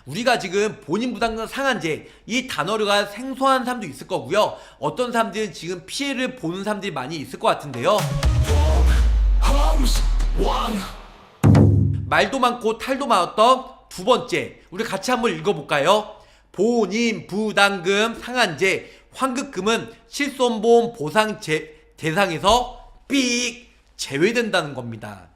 우리가 지금 본인 부담금 상한제 이 단어가 생소한 사람도 있을 거고요. 어떤 사람들은 지금 피해를 보는 사람들이 많이 있을 것 같은데요. 말도 많고 탈도 많았던 두 번째, 우리 같이 한번 읽어볼까요? 본인 부담금 상한제 환급금은 실손보험 보상 대상에서 삑 제외된다는 겁니다.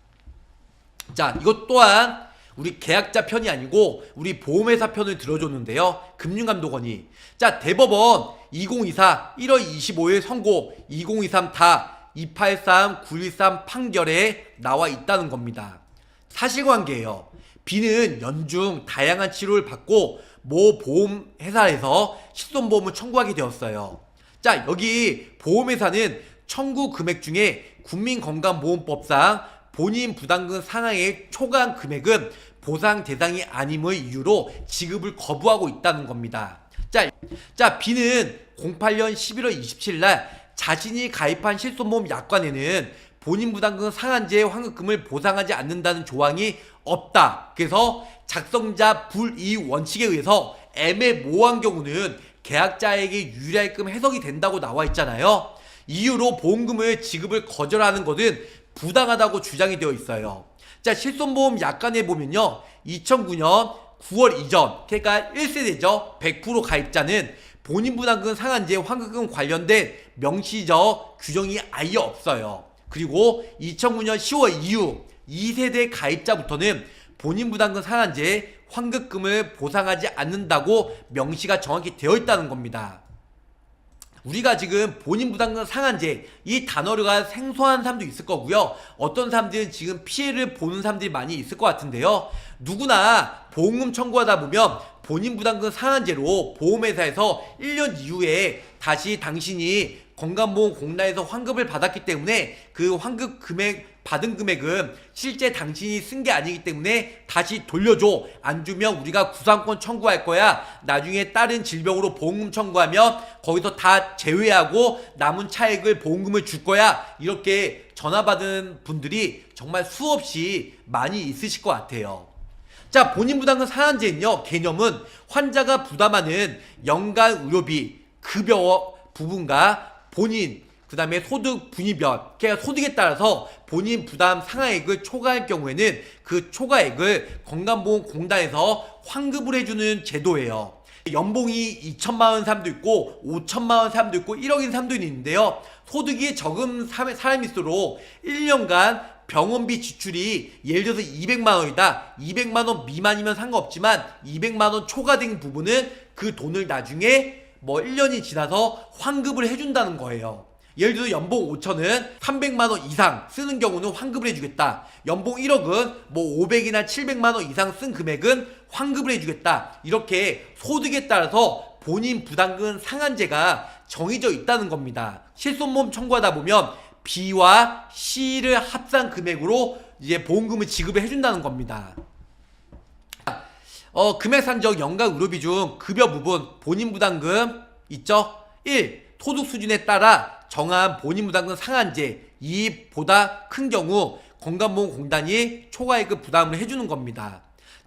자, 이것 또한 우리 계약자 편이 아니고 우리 보험회사 편을 들어줬는데요. 금융감독원이. 자, 대법원 2024 1월 25일 선고 2023 다 283 913 판결에 나와 있다는 겁니다. 사실관계예요. B는 연중 다양한 치료를 받고 모 보험회사에서 실손보험을 청구하게 되었어요. 자, 여기 보험회사는 청구 금액 중에 국민건강보험법상 본인 부담금 상한의 초과한 금액은 보상 대상이 아님의 이유로 지급을 거부하고 있다는 겁니다. 자, B는 08년 11월 27일 날 자신이 가입한 실손보험 약관에는 본인 부담금 상한제 환급금을 보상하지 않는다는 조항이 없다. 그래서 작성자 불이의 원칙에 의해서 애매모호한 경우는 계약자에게 유리하게끔 해석이 된다고 나와 있잖아요. 이유로 보험금을 지급을 거절하는 것은 부당하다고 주장이 되어 있어요. 자, 실손보험 약관에 보면요, 2009년 9월 이전, 그러니까 1세대죠 100% 가입자는 본인 부담금 상한제 환급금 관련된 명시적 규정이 아예 없어요. 그리고 2009년 10월 이후 2세대 가입자부터는 본인 부담금 상한제 환급금을 보상하지 않는다고 명시가 정확히 되어 있다는 겁니다. 우리가 지금 본인 부담금 상한제 이 단어가 생소한 사람도 있을 거고요. 어떤 사람들은 지금 피해를 보는 사람들이 많이 있을 것 같은데요. 누구나 보험금 청구하다 보면 본인 부담금 상한제로 보험회사에서 1년 이후에 다시 당신이 건강보험공단에서 환급을 받았기 때문에 그 환급 금액 받은 금액은 실제 당신이 쓴 게 아니기 때문에 다시 돌려줘. 안 주면 우리가 구상권 청구할 거야. 나중에 다른 질병으로 보험금 청구하면 거기서 다 제외하고 남은 차액을 보험금을 줄 거야. 이렇게 전화받은 분들이 정말 수없이 많이 있으실 것 같아요. 자, 본인 부담금 상한제는요, 개념은 환자가 부담하는 연간 의료비, 급여 부분과 본인, 그 다음에 소득 분위별, 그러니까 소득에 따라서 본인 부담 상한액을 초과할 경우에는 그 초과액을 건강보험공단에서 환급을 해주는 제도예요. 연봉이 2천만 원 사람도 있고 5천만 원 사람도 있고 1억인 사람도 있는데요. 소득이 적은 사람일수록 1년간 병원비 지출이 예를 들어서 200만 원이다. 200만 원 미만이면 상관없지만 200만 원 초과된 부분은 그 돈을 나중에 1년이 지나서 환급을 해준다는 거예요. 예를 들어 연봉 5천은 300만원 이상 쓰는 경우는 환급을 해주겠다. 연봉 1억은 500이나 700만원 이상 쓴 금액은 환급을 해주겠다. 이렇게 소득에 따라서 본인 부담금 상한제가 정해져 있다는 겁니다. 실손보험 청구하다 보면 B와 C를 합산 금액으로 이제 보험금을 지급을 해준다는 겁니다. 금액 산정 연간 의료비 중 급여 부분 본인 부담금 있죠? 1. 소득 수준에 따라 정한 본인 부담금 상한제 2보다 큰 경우 건강보험공단이 초과액을 부담을 해주는 겁니다.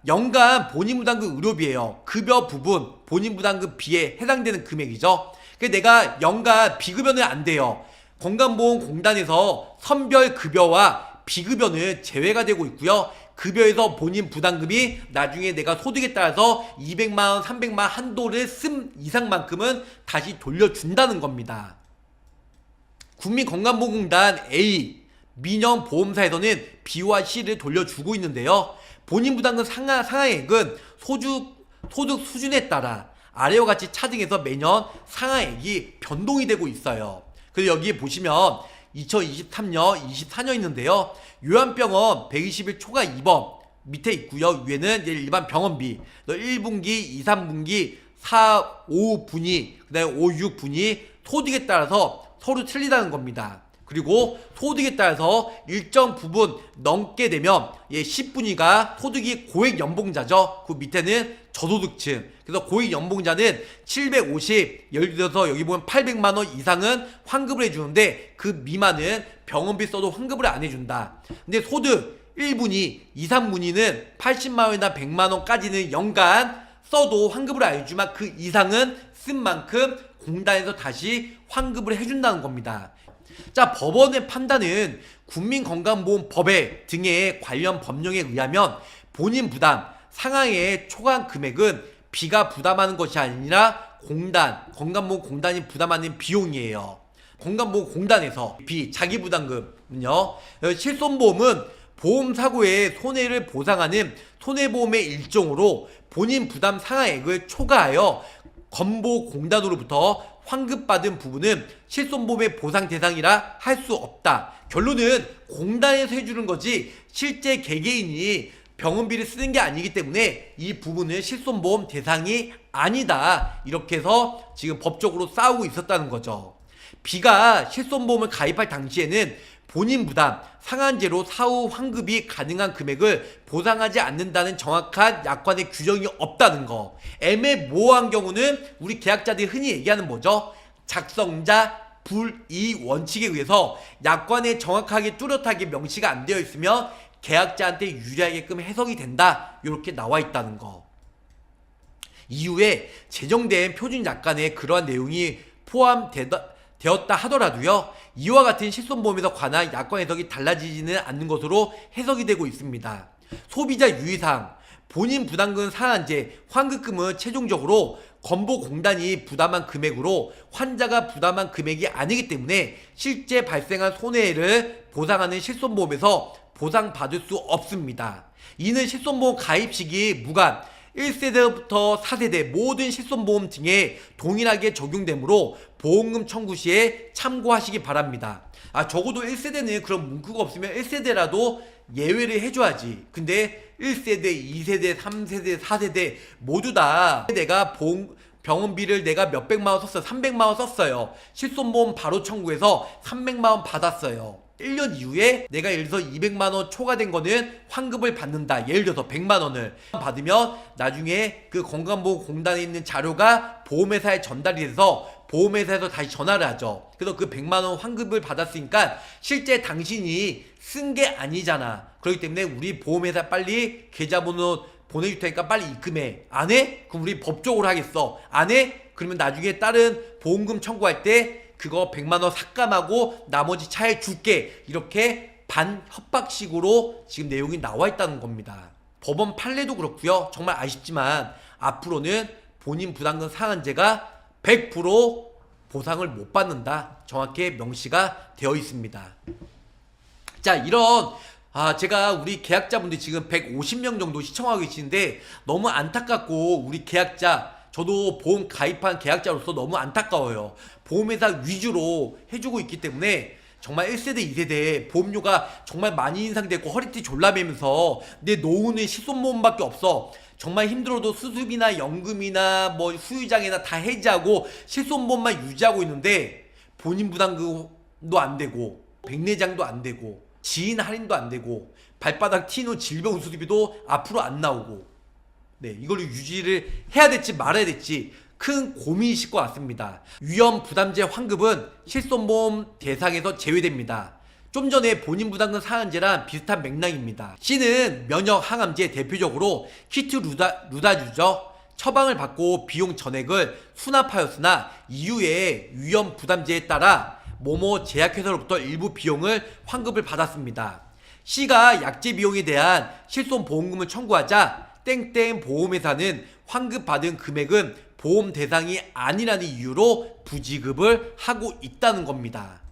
연간 본인 부담금 의료비예요. 급여 부분 본인 부담금 B에 해당되는 금액이죠. 내가 연간 비급여는 안 돼요. 건강보험공단에서 선별 급여와 비급여는 제외가 되고 있고요. 급여에서 본인 부담금이 나중에 내가 소득에 따라서 200만원, 300만원 한도를 쓴 이상만큼은 다시 돌려준다는 겁니다. 국민건강보험공단 A, 민영보험사에서는 B와 C를 돌려주고 있는데요. 본인 부담금 상한액은 소득 수준에 따라 아래와 같이 차등해서 매년 상한액이 변동이 되고 있어요. 그래서 여기 보시면 2023년, 24년 있는데요. 요양병원 120일 초과 입원 밑에 있고요. 위에는 일반 병원비 1분기, 2, 3분기, 4, 5분위, 그 다음에 5, 6분위 소득에 따라서 서로 틀리다는 겁니다. 그리고 소득에 따라서 일정 부분 넘게 되면 10분위가 소득이 고액 연봉자죠. 그 밑에는 저소득층. 그래서 고액 연봉자는 750, 예를 들어서 여기 보면 800만원 이상은 환급을 해주는데 그 미만은 병원비 써도 환급을 안 해준다. 근데 소득 1분위, 2, 3분위는 80만원이나 100만원까지는 연간 써도 환급을 안 해주지만 그 이상은 쓴 만큼 공단에서 다시 환급을 해준다는 겁니다. 자, 법원의 판단은 국민건강보험법에 등의 관련 법령에 의하면 본인 부담 상하의 초과 금액은 비가 부담하는 것이 아니라 건강보험공단이 부담하는 비용이에요. 건강보험공단에서 자기 부담금은요, 실손보험은 보험사고의 손해를 보상하는 손해보험의 일종으로 본인 부담 상하액을 초과하여 건보공단으로부터 환급받은 부분은 실손보험의 보상 대상이라 할 수 없다. 결론은 공단에서 해주는 거지 실제 개개인이 병원비를 쓰는 게 아니기 때문에 이 부분은 실손보험 대상이 아니다. 이렇게 해서 지금 법적으로 싸우고 있었다는 거죠. B가 실손보험을 가입할 당시에는 본인 부담 상한제로 사후 환급이 가능한 금액을 보상하지 않는다는 정확한 약관의 규정이 없다는 거. 애매모호한 경우는 우리 계약자들이 흔히 얘기하는 뭐죠? 작성자 불이의 원칙에 의해서 약관에 정확하게 뚜렷하게 명시가 안 되어 있으면 계약자한테 유리하게끔 해석이 된다. 이렇게 나와 있다는 거. 이후에 제정된 표준 약관에 그러한 내용이 포함되었다 하더라도요, 이와 같은 실손보험에서 관한 약관 해석이 달라지지는 않는 것으로 해석이 되고 있습니다. 소비자 유의사항, 본인 부담금 상한제, 환급금은 최종적으로 건보공단이 부담한 금액으로 환자가 부담한 금액이 아니기 때문에 실제 발생한 손해를 보상하는 실손보험에서 보상받을 수 없습니다. 이는 실손보험 가입 시기 무관 1세대부터 4세대 모든 실손보험 등에 동일하게 적용되므로 보험금 청구 시에 참고하시기 바랍니다. 적어도 1세대는 그런 문구가 없으면 1세대라도 예외를 해줘야지. 근데 1세대, 2세대, 3세대, 4세대 모두 다 내가 병원비를 내가 몇백만원 썼어요. 300만원 썼어요. 실손보험 바로 청구해서 300만원 받았어요. 1년 이후에 내가 예를 들어서 200만원 초과된 거는 환급을 받는다. 예를 들어서 100만원을 받으면 나중에 그 건강보험공단에 있는 자료가 보험회사에 전달이 돼서 보험회사에서 다시 전화를 하죠. 그래서 그 100만원 환급을 받았으니까 실제 당신이 쓴 게 아니잖아. 그렇기 때문에 우리 보험회사 빨리 계좌번호 보내줄 테니까 빨리 입금해. 안 해? 그럼 우리 법적으로 하겠어. 안 해? 그러면 나중에 다른 보험금 청구할 때 그거 100만원 삭감하고 나머지 차에 줄게. 이렇게 반협박식으로 지금 내용이 나와 있다는 겁니다. 법원 판례도 그렇고요. 정말 아쉽지만 앞으로는 본인 부담금 상한제가 100% 보상을 못 받는다. 정확히 명시가 되어 있습니다. 자, 이런 제가 우리 계약자분들 지금 150명 정도 시청하고 계시는데 너무 안타깝고 우리 계약자, 저도 보험 가입한 계약자로서 너무 안타까워요. 보험회사 위주로 해주고 있기 때문에 정말 1세대, 2세대 보험료가 정말 많이 인상되고 허리띠 졸라매면서 내 노후는 실손보험밖에 없어. 정말 힘들어도 수술비나 연금이나 뭐 후유장애나 다 해지하고 실손보험만 유지하고 있는데 본인 부담금도 안 되고 백내장도 안 되고 지인 할인도 안 되고 발바닥 튀는 질병 수술비도 앞으로 안 나오고, 네, 이걸 유지를 해야 될지 말아야 될지 큰 고민이실 것 같습니다. 위험 부담제 환급은 실손보험 대상에서 제외됩니다. 좀 전에 본인 부담금 상한제랑 비슷한 맥락입니다. C는 면역 항암제, 대표적으로 키트루다주죠. 처방을 받고 비용 전액을 수납하였으나 이후에 위험 부담제에 따라 모모 제약회사로부터 일부 비용을 환급을 받았습니다. C가 약제 비용에 대한 실손보험금을 청구하자 땡땡 보험회사는 환급받은 금액은 보험 대상이 아니라는 이유로 부지급을 하고 있다는 겁니다.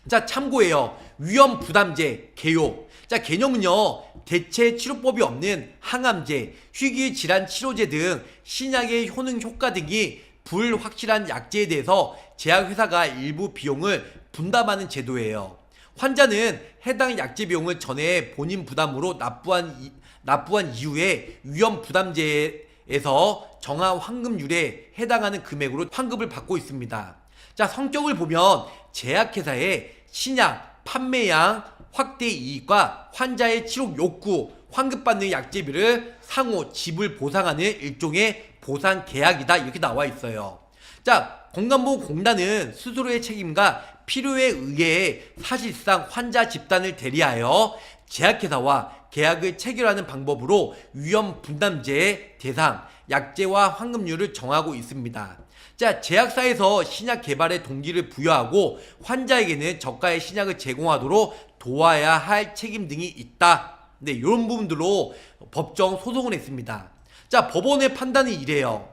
자, 참고해요. 위험 부담제 개요. 자, 개념은요, 대체 치료법이 없는 항암제, 희귀질환 치료제 등 신약의 효능 효과 등이 불확실한 약제에 대해서 제약회사가 일부 비용을 분담하는 제도예요. 환자는 해당 약제 비용을 전에 본인 부담으로 납부한 이후에 위험 부담제에서 정한 환급률에 해당하는 금액으로 환급을 받고 있습니다. 자, 성격을 보면 제약회사의 신약, 판매량, 확대 이익과 환자의 치료 욕구, 환급받는 약제비를 상호 지불 보상하는 일종의 보상 계약이다. 이렇게 나와 있어요. 자, 건강보험공단은 스스로의 책임과 필요에 의해 사실상 환자 집단을 대리하여 제약회사와 계약을 체결하는 방법으로 위험 분담제의 대상, 약제와 환급률을 정하고 있습니다. 자, 제약사에서 신약 개발의 동기를 부여하고 환자에게는 저가의 신약을 제공하도록 도와야 할 책임 등이 있다. 네, 이런 부분들로 법정 소송을 했습니다. 자, 법원의 판단이 이래요.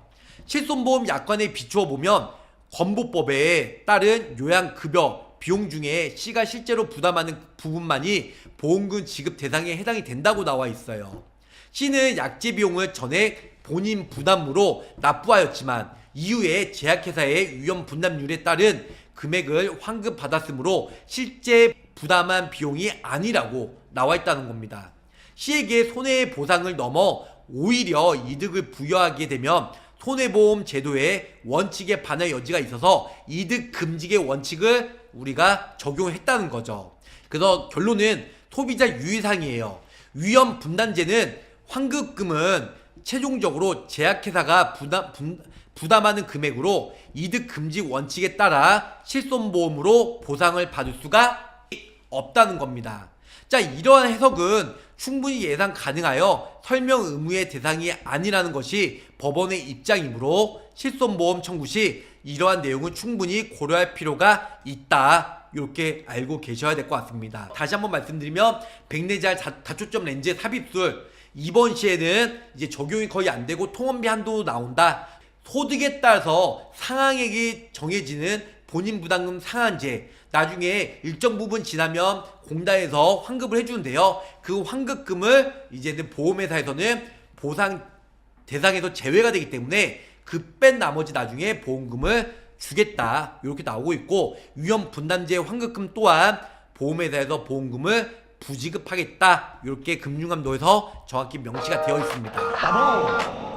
실손보험 약관에 비추어 보면 건보법에 따른 요양급여 비용 중에 C가 실제로 부담하는 부분만이 보험금 지급 대상에 해당이 된다고 나와 있어요. C는 약제 비용을 전액 본인 부담으로 납부하였지만 이후에 제약회사의 위험 분담률에 따른 금액을 환급받았으므로 실제 부담한 비용이 아니라고 나와 있다는 겁니다. C에게 손해보상을 넘어 오히려 이득을 부여하게 되면 손해보험 제도의 원칙에 반할 여지가 있어서 이득 금지의 원칙을 우리가 적용했다는 거죠. 그래서 결론은 소비자 유의사항이에요. 위험 분담제는 환급금은 최종적으로 제약회사가 부담하는 금액으로 이득 금지 원칙에 따라 실손보험으로 보상을 받을 수가 없다는 겁니다. 자, 이러한 해석은 충분히 예상 가능하여 설명 의무의 대상이 아니라는 것이 법원의 입장이므로 실손보험 청구 시 이러한 내용은 충분히 고려할 필요가 있다. 이렇게 알고 계셔야 될 것 같습니다. 다시 한번 말씀드리면 백내장 다초점 렌즈 삽입술 이번 시에는 이제 적용이 거의 안 되고 통원비 한도 나온다. 소득에 따라서 상한액이 정해지는 본인 부담금 상한제, 나중에 일정 부분 지나면 공단에서 환급을 해주는데요. 그 환급금을 이제는 보험회사에서는 보상 대상에서 제외가 되기 때문에 그 뺀 나머지 나중에 보험금을 주겠다. 이렇게 나오고 있고, 위험 분담제 환급금 또한 보험회사에서 보험금을 부지급하겠다. 이렇게 금융감독에서 정확히 명시가 되어 있습니다.